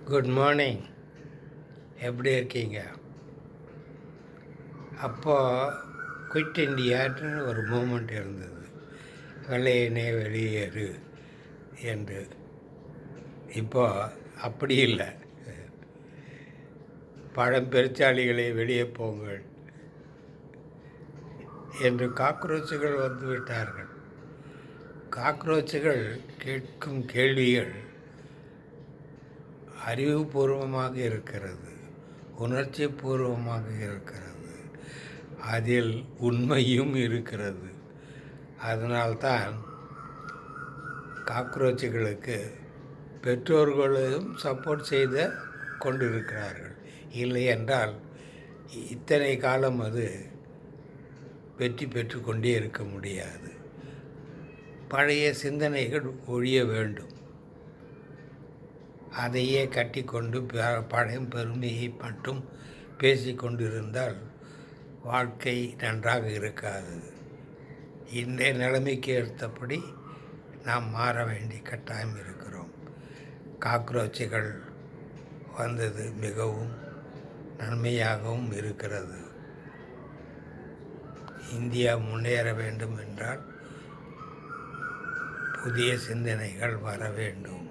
Good morning. எப்படி இருக்கீங்க? அப்போது குவிட் இண்டியான்னு ஒரு மூமெண்ட் இருந்தது. வெள்ளையனே வெளியேறு என்று. இப்போ அப்படி இல்லை. பழம்பெருச்சாளிகளை வெளியே போங்கள் என்று காக்ரோச்சுகள் வந்து விட்டார்கள். காக்ரோச்சுகள் கேட்கும் கேள்விகள் அறிவுபூர்வமாக இருக்கிறது, உணர்ச்சி பூர்வமாக இருக்கிறது, அதில் உண்மையும் இருக்கிறது. அதனால்தான் காக்ரோச்சுகளுக்கு பெற்றோர்களும் சப்போர்ட் செய்து கொண்டிருக்கிறார்கள். இல்லை என்றால் இத்தனை காலம் அது வெற்றி பெற்று கொண்டே இருக்க முடியாது. பழைய சிந்தனைகள் ஒழிய வேண்டும். அதையே கட்டிக்கொண்டு பழைய பெருமையை மட்டும் பேசிக்கொண்டிருந்தால் வாழ்க்கை நன்றாக இருக்காது. இன்றைய நிலைமைக்கு ஏற்றபடி நாம் மாற வேண்டிய கட்டாயம் இருக்கிறோம். காக்ரோச்சுகள் வந்தது மிகவும் நன்மையாகவும் இருக்கிறது. இந்தியா முன்னேற வேண்டும் என்றால் புதிய சிந்தனைகள் வர வேண்டும்.